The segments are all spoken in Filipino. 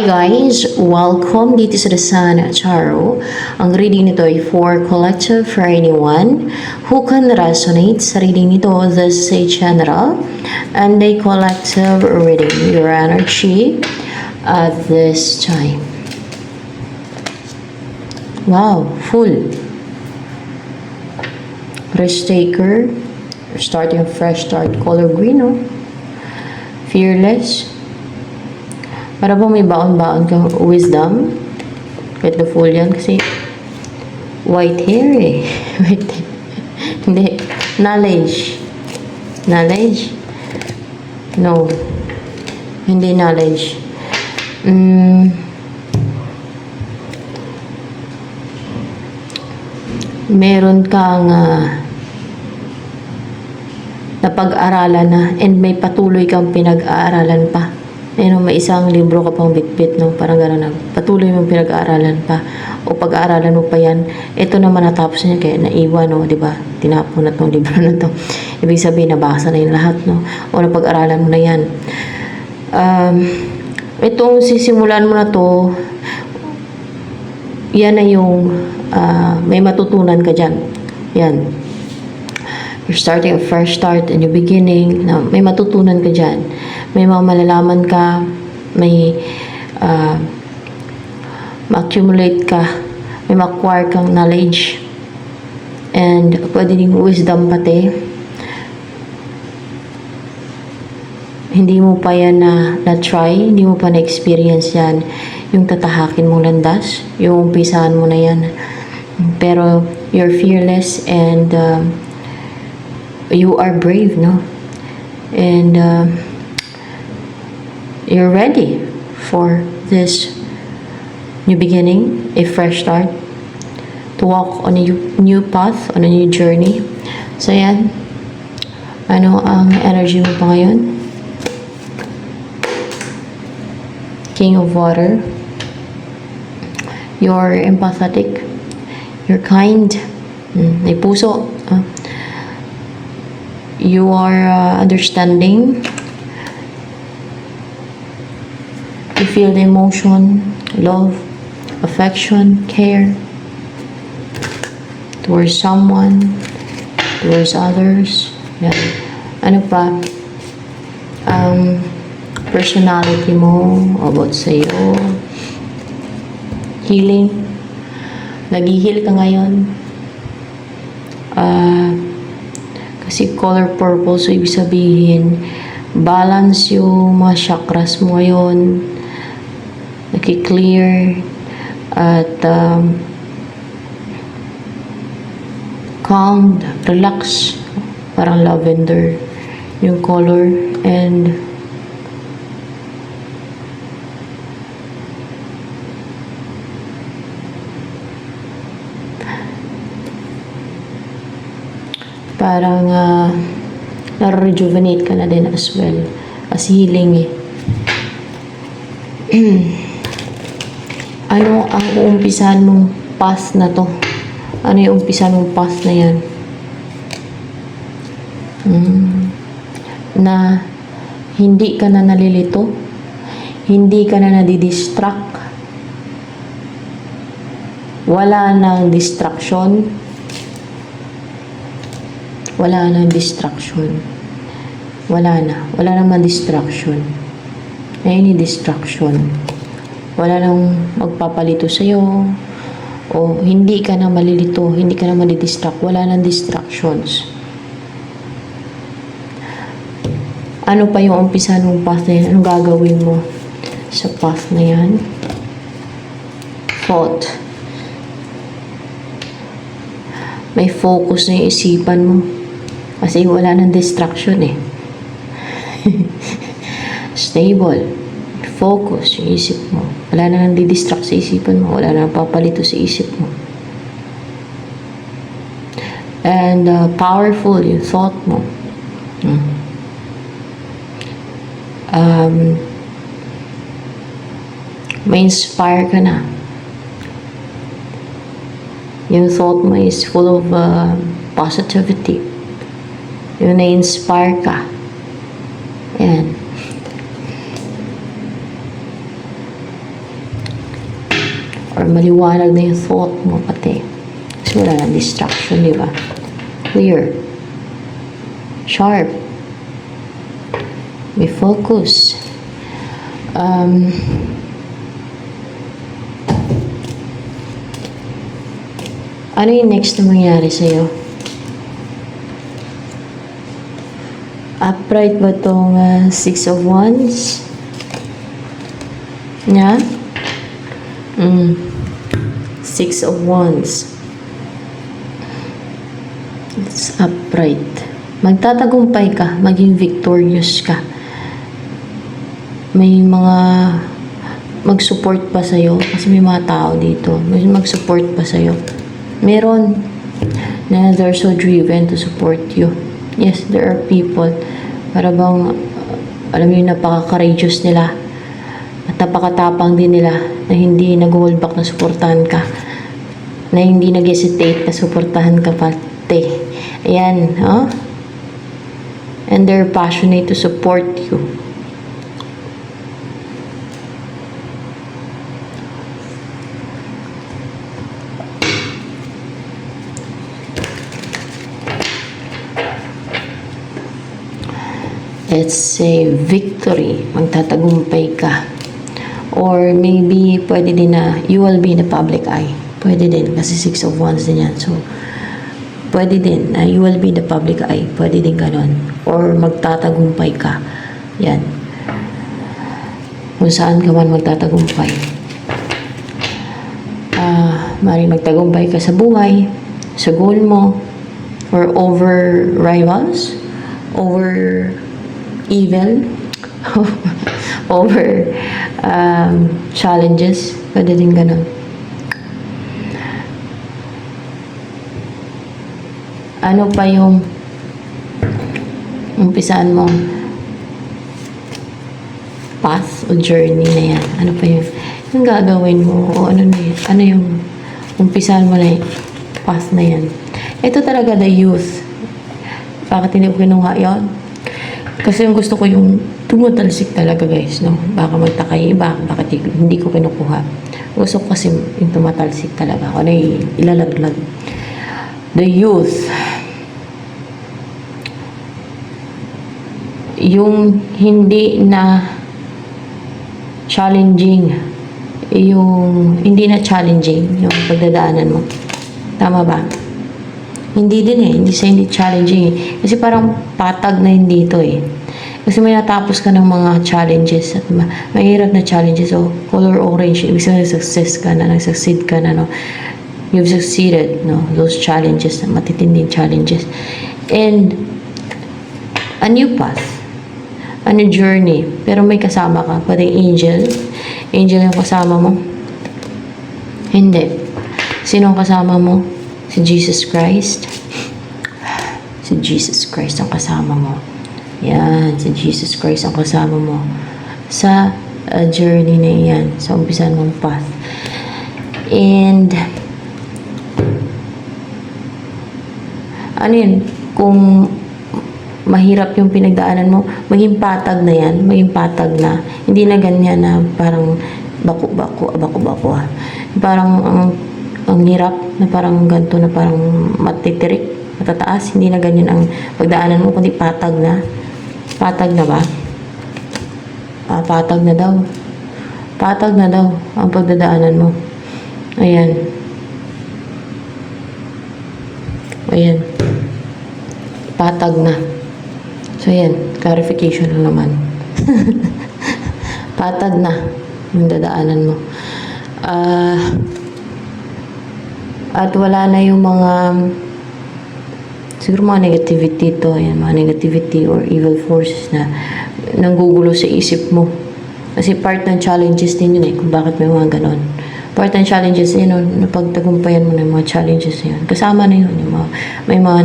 Hi guys! Welcome dito sa The Sun Tarot. Ang reading nito ay for collective for anyone who can resonate sa reading nito. This is a general and a collective reading. Your energy at this time. Wow! Full. Risk taker. Starting fresh start. Color green, no? Fearless. Para bang may baon-baon kang wisdom. Kahit na full yan kasi white hair eh. White hair. Hindi. Knowledge. Knowledge? No. Hindi knowledge. Meron kang napag-aralan na and may patuloy kang pinag-aaralan pa. May isang libro ka pang bitbit, no? Parang gano'n na. Patuloy mong pinag-aaralan pa. O pag-aaralan mo pa yan. Ito naman natapos niya kaya naiwan, no? Diba? Tinapon na tong libro na to. Ibig sabihin, nabasa na yung lahat, no? O napag-aralan mo na yan. Itong sisimulan mo na to, yan na yung may matutunan ka dyan. Yan. You're starting a fresh start, a new beginning. Na may matutunan ka dyan. May mga malalaman ka. May ma-accumulate ka. May ma-acquire kang knowledge. And pwede ding wisdom pati. Hindi mo pa yan na-try. Hindi mo pa na-experience yan. Yung tatahakin mong landas. Yung umpisahan mo na yan. Pero you're fearless and you are brave, no? And you're ready for this new beginning, a fresh start, to walk on a new path, on a new journey. So, yan. Ano ang energy mo pa ngayon? King of Water. You're empathetic. You're kind. May puso. You are understanding. You feel the emotion, love, affection, care towards someone, towards others. Yan. Ano pa? Personality mo, about sa'yo. Healing. Nag-heal ka ngayon. Kasi color purple, so ibig sabihin, balance yung mga chakras mo ngayon. Naki-clear. At calm, relax. Parang lavender yung color. And parang na-rejuvenate ka na din as well. As healing eh. Ano ang uumpisahan mong path na to? Ano yung umpisahan mong path na yan? Na hindi ka na nalilito. Hindi ka na nadidistract. Wala nang distraction. Wala nang distraction. Wala na. Wala naman distraction. Any distraction. Wala nang magpapalito sa'yo. O hindi ka na malilito. Hindi ka na malidistract. Wala nang distractions. Ano pa yung umpisa ng path na yan? Anong gagawin mo sa path na yan? Thought. May focus na yung isipan mo. Kasi wala nang distraction eh. Stable. Focus yung isip mo. Wala na nang didistract sa isipan mo. Wala na nang papalito sa isip mo. And powerful yung thought mo. May inspire ka na. Yung thought mo is full of positivity. Yung na-inspire ka. Yan. or maliwanag na yung thought mo pati. Kasi wala na distraction, di ba? Clear. Sharp. May focus. Ano yung next na mangyari sa'yo? Upright ba itong Six of Wands? Yeah? Six of Wands. It's upright. Magtatagumpay ka, maging victorious ka. May mga mag-support pa sa'yo kasi may mga tao dito. May mag-support pa sa'yo. Meron na they're so driven to support you. Yes, there are people para bang alam mo yung napaka-courageous nila at napakatapang din nila na hindi nag-hold back na suportahan ka, na hindi nag-hesitate na suportahan ka pati. Ayan, oh? And they're passionate to support you. Let's say victory, magtatagumpay ka. Or maybe pwede din na you will be in the public eye. Pwede din kasi Six of Wands din yan. So, pwede din na you will be in the public eye. Pwede din ganon. Or magtatagumpay ka. Yan. Kung saan ka man magtatagumpay. Maaaring magtagumpay ka sa buhay, sa goal mo, or over rivals, over evil, over challenges. Pwede din ganun. Ano pa yung umpisaan mo path o journey na yan? Ano pa yung gagawin mo? O ano na yun? Ano yung umpisaan mo na yung path na yan? Ito talaga the youth. Bakit hindi ko kinuha yun? Kasi yung gusto ko yung tumutalsik talaga, guys, no? Baka magtaka yung iba, bakit hindi ko kinukuha. Gusto ko kasi yung tumatalsik talaga. Ano yung ilalaglag. The youth. Yung hindi na challenging. Yung hindi na challenging yung pagdadaanan mo. Tama ba? Hindi din eh. Hindi challenging eh. Kasi parang patag na hindi ito eh. Kasi may natapos ka ng mga challenges at mahirap na challenges. So, color orange, ibig sabihin success ka na, nag-succeed ka na, no? You've succeeded, no? Those challenges, matitinding challenges. And, a new path. A new journey. Pero may kasama ka. Pwede angel. Angel yung kasama mo. Hindi. Sino ang kasama mo? Si Jesus Christ. Si Jesus Christ ang kasama mo. Yan. Si Jesus Christ ang kasama mo. Sa journey na yan. Sa umpisan mong path. And, ano yun? Kung mahirap yung pinagdaanan mo, maging patag na yan. Maging patag na. Hindi na ganyan na parang bako-bako ha. Parang ang hirap na parang ganito na parang matitirik, matataas. Hindi na ganyan ang pagdaanan mo, kundi patag na. Patag na ba? Patag na daw. Patag na daw ang pagdadaanan mo. Ayan. Ayan. Patag na. So, ayan. Clarification lang naman. Patag na yung dadaanan mo. At wala na yung mga siguro mga negativity to, yan, mga negativity or evil forces na nanggugulo sa isip mo. Kasi part ng challenges din yun eh, kung bakit may mga ganon. Part ng challenges yun, napagtagumpayan mo na yung mga challenges yun. Kasama na yun, yung mga, may mga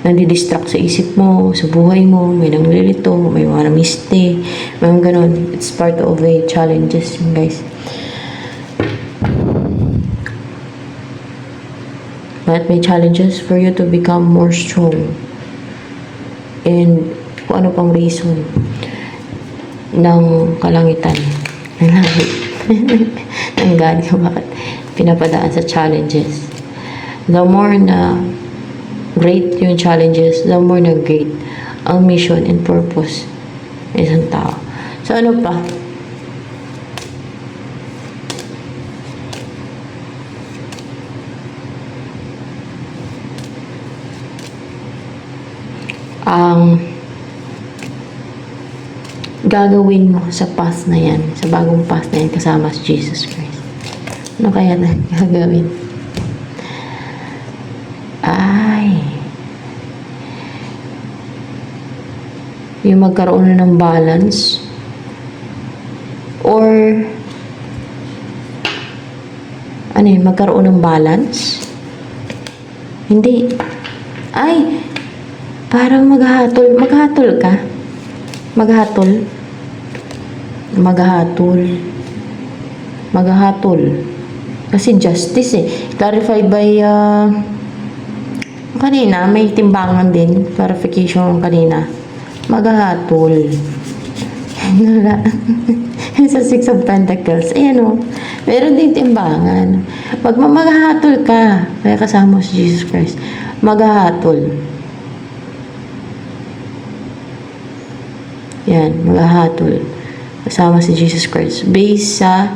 nagdi-distract sa isip mo, sa buhay mo, may nanglilito, may mga na-mistake, may mga ganon. It's part of the challenges yun, guys. But may challenges for you to become more strong. And kung ano pang reason ng kalangitan. ng God kung bakit pinapadaan sa challenges. The more na great yung challenges, the more na great ang mission and purpose ng isang tao. So, ano pa? Ang gagawin mo sa path na yan, sa bagong path na yan, kasama si Jesus Christ. Ano kaya na gagawin? Ay, yung magkaroon na ng balance, or ano yun, magkaroon ng balance? Hindi. Ay, parang maghahatol. Maghahatol ka? Maghahatol? Maghahatol. Kasi justice eh. Clarified by, kanina, may timbangan din. Clarification kanina. Maghahatol. Sa Six of Pentacles. Ayan o. Meron din timbangan. Pag maghahatol ka, kaya kasama si Jesus Christ, maghahatol. Yan, maghahatol. Kasama si Jesus Christ. Based sa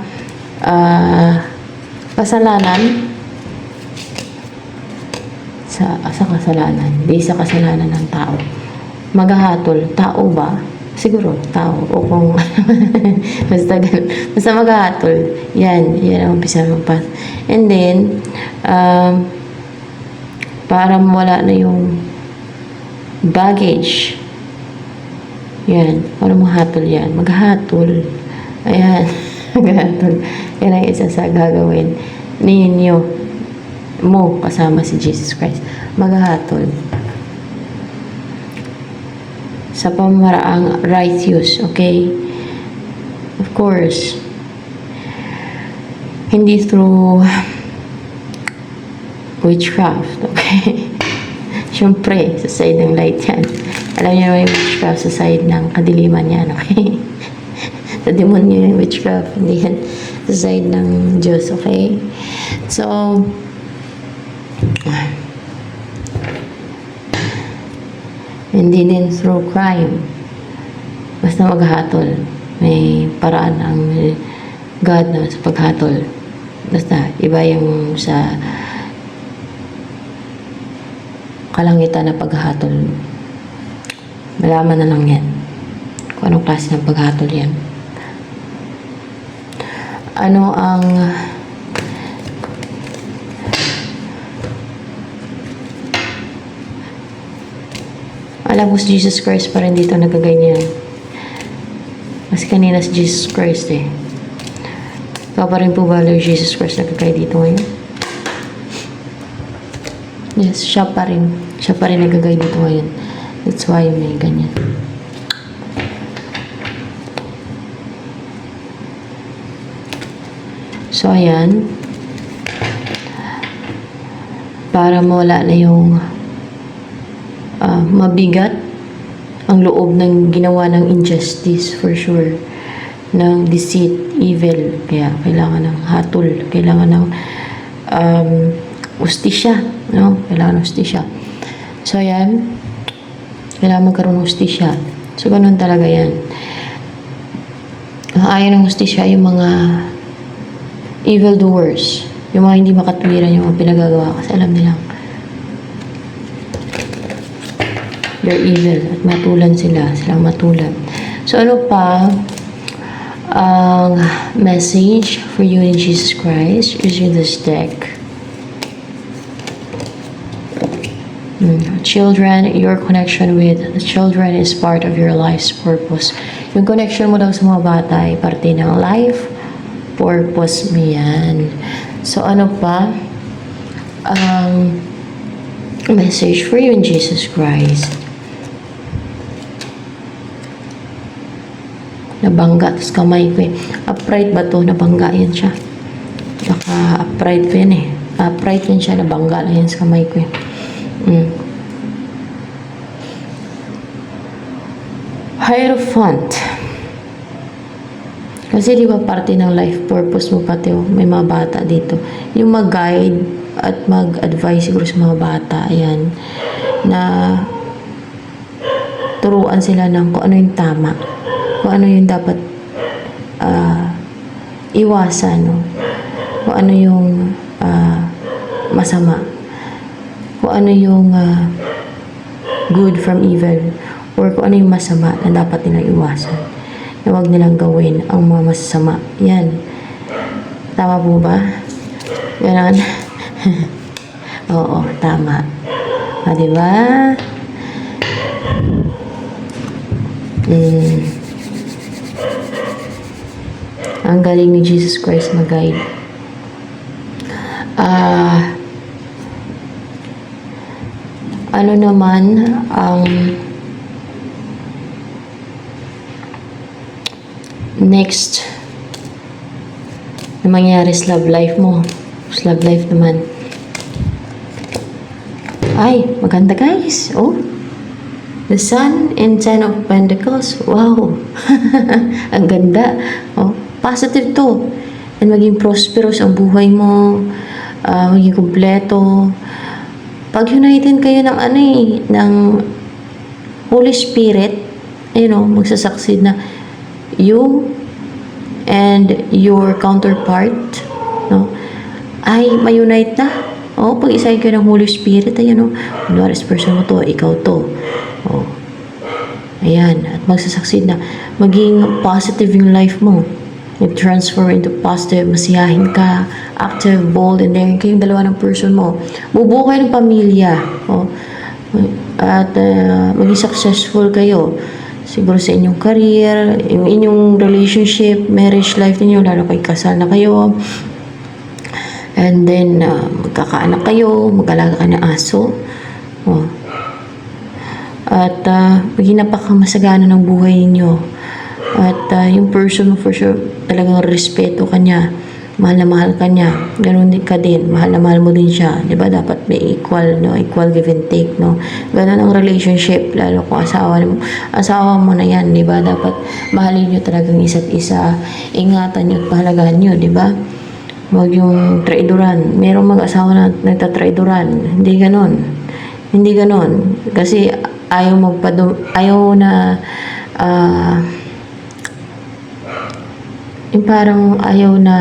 kasalanan. Sa kasalanan. Based sa kasalanan ng tao. Maghahatol. Tao ba? Siguro, tao. O kung basta maghahatol. Yan ang umpisa ng path. And then, para wala na yung baggage. Yan. Para maghatol yan. Maghatol. Ayan. Maghatol. Yan ang isa sa gagawin ninyo mo kasama si Jesus Christ. Maghatol. Sa pamaraang righteous. Okay? Of course. Hindi through witchcraft. Okay? Siyempre, sa side ng light yan. Alam niyo naman yung witchcraft sa side ng kadiliman yan, okay? Sa demonyo yung witchcraft, hindi yan sa side ng Diyos, okay? So, hindi din through crime. Basta maghatol. May paraan ang God na sa paghatol. Basta, iba yung sa kalangitan na paghatol. Malaman na lang yan. Kung anong klase ng paghatol yan. Ano ang alam ko si Jesus Christ pa rin dito nagaganyan. Mas kanina si Jesus Christ eh. Ikaw pa rin po ba yung Jesus Christ nagagay dito ngayon? Yes, siya pa rin. Siya pa rin nagagay dito ngayon. That's why may ganyan. So, ayan. Para mawala na yung mabigat ang loob ng ginawa ng injustice for sure. Ng deceit, evil. Kaya kailangan ng hatol. Kailangan ng ustisya. No? Kailangan ng ustisya. So, ayan. Kailangan magkaroon ng hustisya. So, ganun talaga yan. Ayaw ng hustisya yung mga evildoers. Yung mga hindi makatwiran yung mga pinagagawa kasi alam nilang they're evil at matulan sila. Silang matulan. So, ano pa ang message for you in Jesus Christ using this deck? Children, your connection with the children is part of your life's purpose. Yung connection mo daw sa mga bata ay parte ng life purpose mo yan. So, ano pa? Message for you in Jesus Christ. Nabangga, tapos kamay ko eh. Upright ba to? Nabangga yan siya. Baka upright ko yan eh. Upright yan siya, nabangga lang yan sa kamay ko eh. Hierophant. Kasi di ba parte ng life purpose mo pati may mga bata dito. Yung mag-guide at mag-advise siguro sa mga bata, ayan, na turuan sila ng kung ano yung tama, kung ano yung dapat iwasan, no? Kung ano yung masama, kung ano yung good from evil, or kung ano yung masama na dapat nilang iwasan, na huwag nilang gawin ang mga masasama. Yan. Tama po ba? Ganon. Oo, tama. Diba? Ang galing ni Jesus Christ mag-guide. Ano naman ang next na mangyari sa love life mo? Sa love life naman. Ay, maganda guys. Oh, the Sun and Ten of Pentacles. Wow. Ang ganda. Oh, positive to. And maging prosperous ang buhay mo. Maging kumpleto. Pag united kayo ng ng Holy Spirit, magsasucceed na you and your counterpart, no, ay ma-unite na. Pag isahin kayo ng Holy Spirit, kunwari person mo to, ikaw to. Ayan, at magsasucceed na. Maging positive yung life mo. Mag-transform into positive, masiyahin ka, active, bold, and daring kayong dalawa ng person mo. Bubuo kayo ng pamilya. At maging successful kayo. Siguro sa inyong career, yung inyong relationship, marriage life ninyo, lalo kayo kasal na kayo. And then, magkakaanak kayo, mag-alaga ka ng aso. At maging napakamasagana ng buhay ninyo. At yung person mo for sure, talagang respeto ka niya. Mahal na mahal ka niya. Ganun din ka din. Mahal na mahal mo din siya. Diba? Dapat may equal, no? Equal give and take, no? Ganun ang relationship. Lalo kung asawa mo na yan, diba? Dapat mahalin nyo talagang isa't isa. Ingatan nyo at pahalagahan nyo, diba? Huwag yung traidoran. Merong mag-asawa na nagtatraidoran. Hindi ganun. Hindi ganun. Kasi ayaw na yung parang ayaw na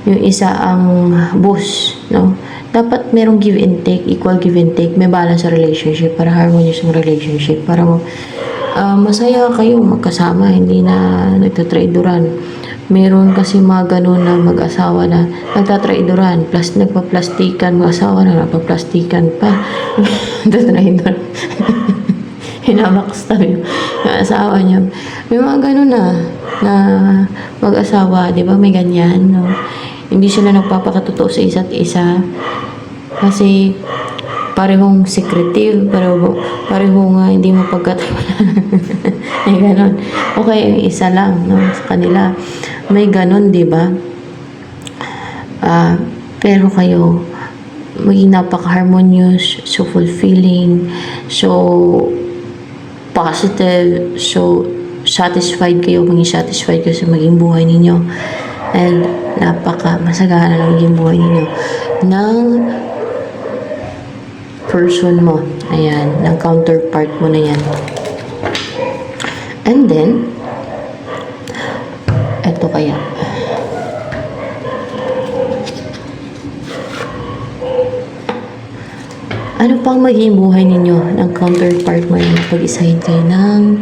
yung isa ang boss, no? Dapat merong give and take, equal give and take, may balance sa relationship para harmonious yung relationship, para masaya kayo magkasama, hindi na nagtatraidoran. Meron kasi mga ganun na mag-asawa na nagtatraidoran, plus nagpa-plastikan, mag-asawa na nagpa-plastikan pa. Nagtatraidoran. Hinabackstab yung asawa niya. May mga ganun na mag-asawa, di ba? May ganyan, no? Hindi sila nagpapakatotoo sa isa't isa. Kasi parehong secretive, parehong hindi mo pagkatiwalaan. May ganun. Okay, yung isa lang, no? Sa kanila. May ganun, di ba? Pero kayo, maging napaka-harmonious, so fulfilling, so positive, so satisfied kayo, maging satisfied kayo sa maging buhay ninyo. And napaka-masagana ng maging buhay ninyo ng person mo. Ayan, ng counterpart mo na yan. And then, eto kaya. Ano pang maging buhay ninyo ng counterpart mo yung pag-isahin kayo ng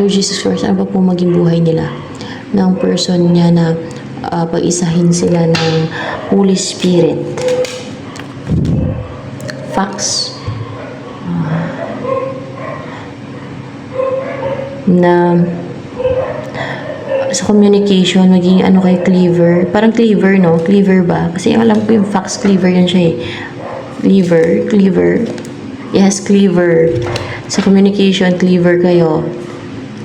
Lord Jesus Christ? Ano pa po maging buhay nila ng person niya na pag-isahin sila ng Holy Spirit? Facts. Na sa communication, maging kayo cleaver. Parang cleaver, no? Cleaver ba? Kasi alam ko yung facts, cleaver yan siya eh. Cleaver. Yes, cleaver. Sa communication, cleaver kayo.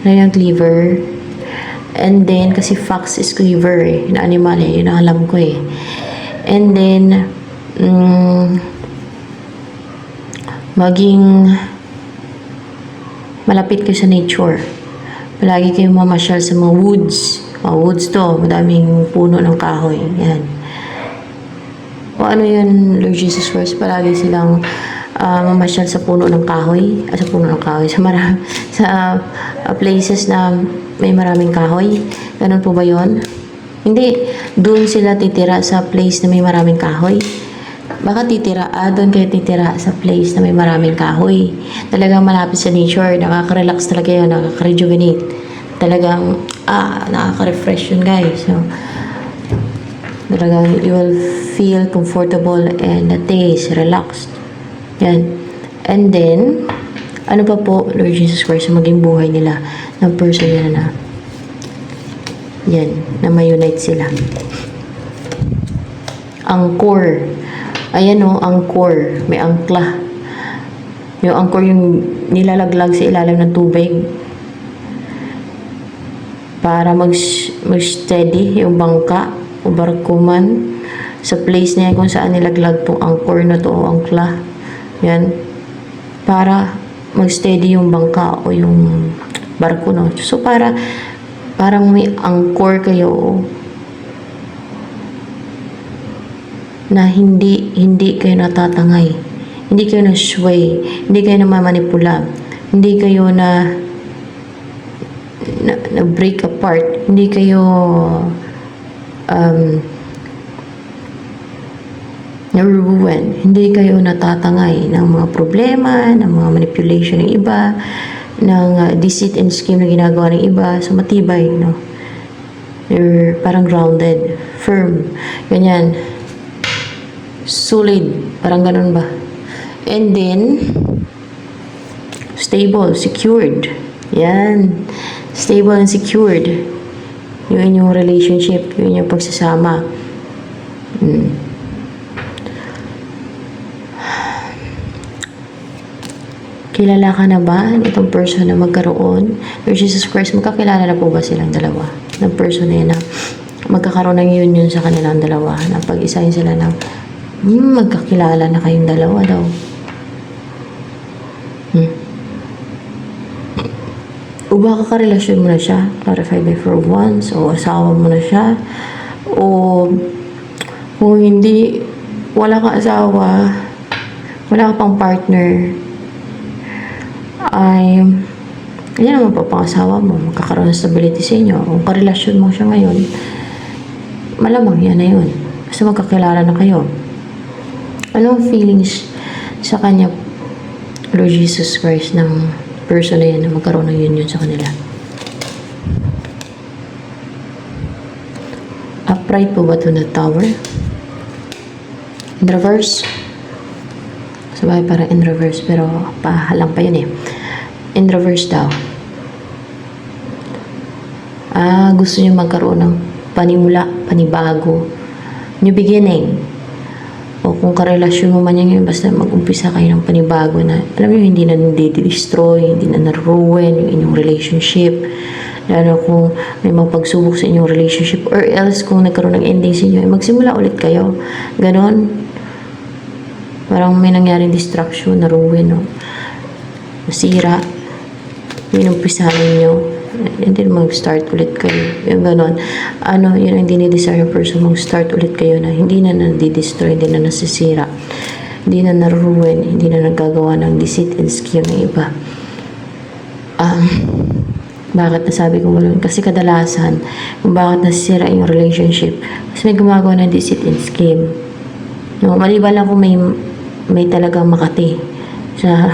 Ano yung cleaver? And then, kasi fox is cleaver eh. Na animal eh. Yun ang alam ko eh. And then, maging malapit kayo sa nature. Palagi kayong mamasyal sa mga woods. Mga woods to, madaming puno ng kahoy. Yan. O ano yun, Lord Jesus Christ, palagi silang mamasyal sa puno ng kahoy. Sa puno ng kahoy. Sa places na may maraming kahoy. Ganun po ba yun? Hindi. Doon sila titira sa place na may maraming kahoy. Baka doon kayo titira sa place na may maraming kahoy. Talagang malapit sa nature, nakaka-relax talaga yun, nakaka-rejuvenate. Talagang, nakaka-refresh yun guys. So, talagang you will feel comfortable and at ease, relaxed. Yan. And then, ano pa po, Lord Jesus Christ, maging buhay nila ng person nila na yan, na may-unite sila. Angkor. Ayan o, angkor. May angkla. Yung angkor yung nilalaglag sa ilalim ng tubig para mag-steady yung bangka o barko man sa place na yan kung saan nilaglag tong angkor na to o angkla. Yan. Para mag-steady yung bangka o yung barko, no? So, parang may angkor kayo na hindi kayo natatangay, hindi kayo na-sway, hindi kayo na-manipula, hindi kayo na break apart, hindi kayo na-ruin, hindi kayo natatangay ng mga problema, ng mga manipulation ng iba, ng deceit and scheme na ginagawa ng iba. So matibay, no? You're parang grounded, firm, ganyan. Solid, parang ganun ba? And then, stable, secured. Yan. Stable and secured. Yung inyong relationship, yung inyong pagsasama. Kilala ka na ba itong person na magkaroon? Lord Jesus Christ, magkakilala na po ba silang dalawa? Ng person na yun na magkakaroon ng union sa kanilang dalawa. Na pag-isahin sila na magkakilala na kayong dalawa daw. O baka karelasyon mo na siya, clarified by for once, o asawa mo na siya, o kung hindi, wala kang asawa, wala ka pang partner, ay yan naman pa pang asawa mo, magkakaroon ng stability sa inyo. Kung karelasyon mo siya ngayon, malamang yan na yun. Basta magkakilala na kayo. Anong feelings sa kanya, Lord Jesus Christ, ng person na yan na magkaroon ng union sa kanila? Upright po ba ito na tower? In reverse? Sabay parang in reverse, pero pahalang pa yun eh. In reverse daw. Gusto niyo magkaroon ng panimula, panibago, new beginning. O kung karelasyon mo man yan, basta mag-umpisa kayo ng panibago na, alam niyo, hindi na nade-destroy, hindi na na-ruin yung inyong relationship. Lalo kung may mga pagsubok sa inyong relationship, or else kung nagkaroon ng ending sa inyo, magsimula ulit kayo. Ganon. Parang may nangyaring distraction, na-ruin, no? Nasira. Minumpisahan ninyo. And then mag-start ulit kayo. Yung ganon. Yun ang dinidesire ng person, mag-start ulit kayo na hindi na nadi-destroy, hindi na nasisira, hindi na na-ruin, hindi na nagagawa ng deceit and scheme ng iba. Bakit nasabi ko gano'n? Kasi kadalasan, kung bakit nasisira yung relationship, kasi may gumagawa ng deceit and scheme. No, maliban lang kung may talagang makati sa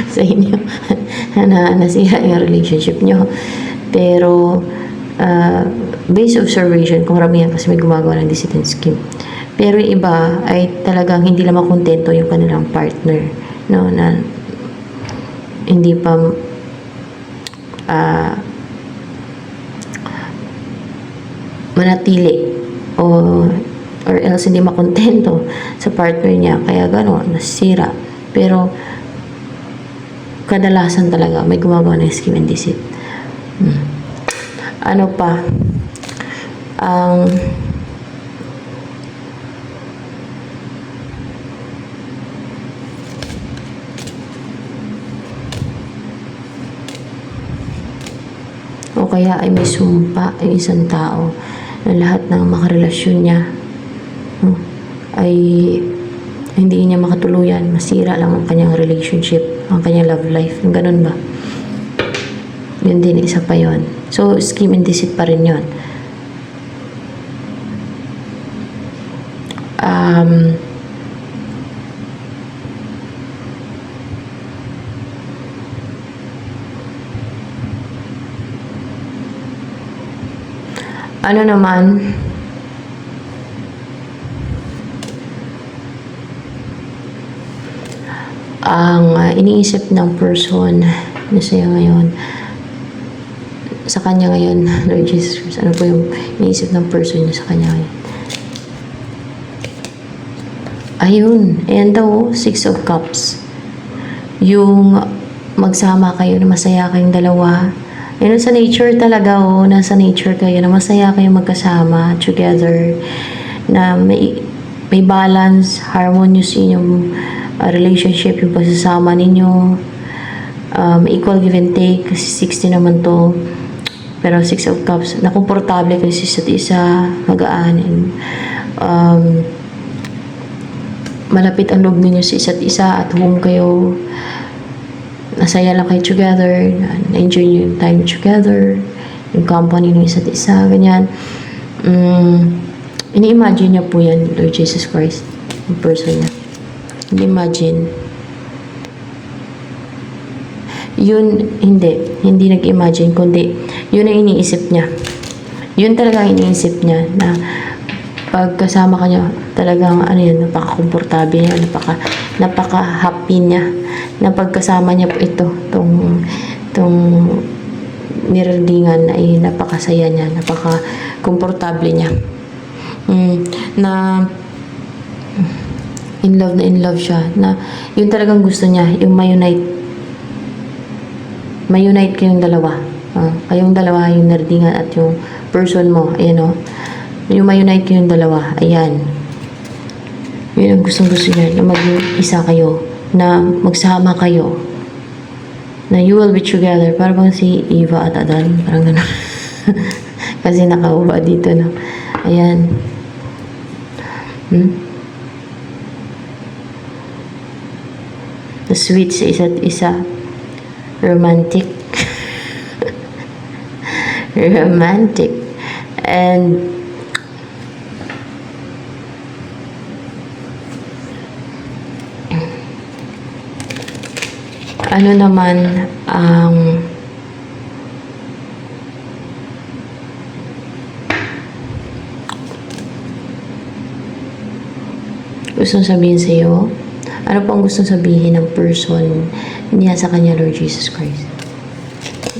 sa inyo na nasira yung relationship nyo. Pero based observation, kung ramihan kasi may gumagawa ng deceit and scheme. Pero yung iba ay talagang hindi lang makontento yung kanilang partner, no, na hindi pa manatili or else hindi makontento sa partner niya, kaya gano'n, nasira. Pero kadalasan talaga may gumagawa ng scheme and deceit. Ano pa? O kaya ay may sumpa yung isang tao na lahat ng makarelasyon niya ay hindi niya makatuluyan, masira lang ang kanyang relationship, ang kanyang love life, yung ganun ba? Yun din, isa pa yun. So, scheme and deceit pa rin yun. Ano naman, ang iniisip ng person na sa'yo ngayon, sa kanya ngayon, Lord Jesus Christ, ano po yung iniisip ng person niya sa kanya ngayon? Ayun, ayan daw, 6 of Cups. Yung magsama kayo, na masaya kayong dalawa. Yun, sa nature talaga, nasa nature kayo, na masaya kayong magkasama, together, na may balance, harmonious yung relationship, yung pagsasama ninyo, equal give and take, kasi 60 naman to. Pero 6 of Cups, na komportable kayo sa isa't isa, magaan, and malapit ang loob ninyo sa isa't isa, at home kayo, nasaya lang kayo together, na-enjoy nyo yung time together, yung company ng isa't isa, ganyan. Ini-imagine niya po yan, Lord Jesus Christ, yung person niya. Ini-imagine. Yun, hindi nag-imagine, kundi yun ang iniisip niya. Yun talaga ang iniisip niya, na pagkasama ka niya, talagang napaka-komportable niya, napaka-happy niya, na pagkasama niya po itong niraldingan ay napakasaya niya, napaka-komportable niya. Na in love siya, na yun talagang gusto niya, yung ma-unite kayong dalawa. Kayong dalawa, yung niraldingan at yung person mo, ayan yung ma-unite kayong dalawa, ayan. Yun ang gustong-gusto niya, na maging isa kayo, na magsama kayo, na you will be together, parang si Eva at Adan, parang gano'n. Kasi nakauwa dito, no? Ayan. The sweet sa isa't isa. Romantic. Romantic. And ano naman ang gustong sabihin sa iyo? Ano pang gustong sabihin ng person niya sa kanya, Lord Jesus Christ?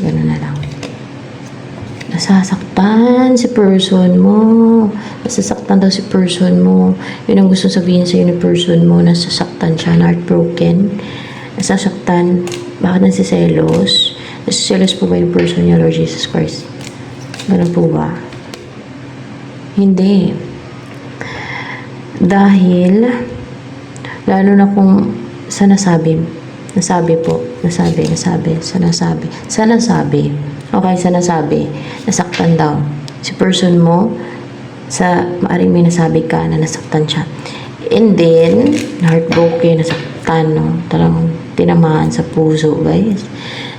Ganun na lang. Nasasaktan si person mo. Nasasaktan daw si person mo. Yun ang gustong sabihin sa iyo ni person mo. Nasasaktan siya, heartbroken. Nasasaktan. Bakit nasiselos? Nasiselos po ba yung person niya, Lord Jesus Christ? Ganun po ba? Hindi. Dahil, lalo na kung sa nasabi, nasaktan daw. Si person mo, maaring may nasabi ka na nasaktan siya. And then, heartbroken, nasaktan, no? Talagang tinamaan sa puso, guys.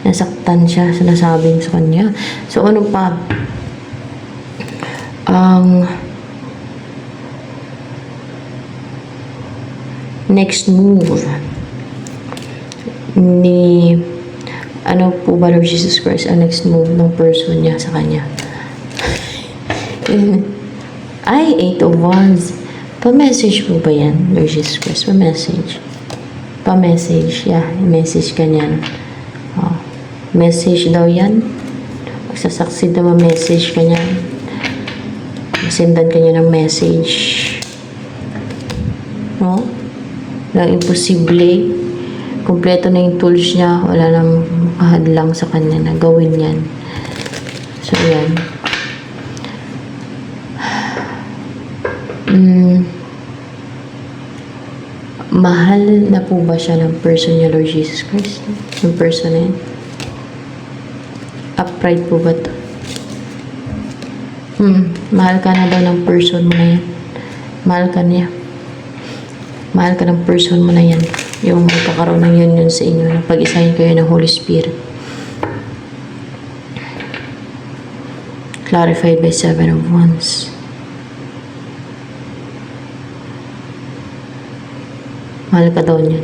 Nasaktan siya sa nasabi sa kanya. So, ano pa? Next move ni ano po ba, Lord Jesus Christ, ang next move ng person niya sa kanya? Ay, 8 of Wands. Pa-message po ba yan, Lord Jesus Christ? Pa-message. Pa-message, yeah. Message ka niyan. Message daw yan. Magsasaksid na ma-message ka niyan. Masendan ka niya ng message. No? Lang imposible. Kompleto na yung tools niya. Wala nang makahadlang sa kanya na gawin yan. So, yan. Mahal na po ba siya ng person niya, Lord Jesus Christ? Yung person na yan? Upright po ba ito? Mahal ka na daw ng person mo na yan. Mahal ka niya. Mahal ka ng person mo na yan. Yung magkakaroon ng union sa inyo na pag-isahin kayo ng Holy Spirit. Clarified by 7 of Wands. Mahal ka daw niyan.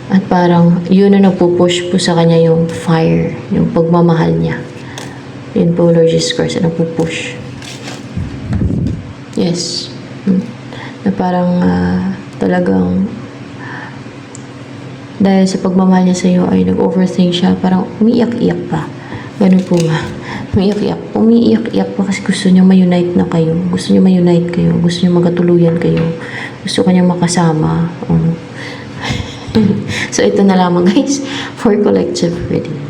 At parang yun na nagpupush po sa kanya yung fire, yung pagmamahal niya. Yun po, Lord Jesus Christ, na nagpupush. Yes. Na parang talagang dahil sa pagmamahal niya sa iyo ay nag-overthink siya, parang umiiyak-iyak pa. Ganun po ba? Umiiyak-iyak pa kasi gusto niya ma-unite na kayo. Gusto niya ma-unite kayo. Gusto niya magkatuluyan kayo. Gusto kanya makasama. So, ito na lamang guys for collective reading.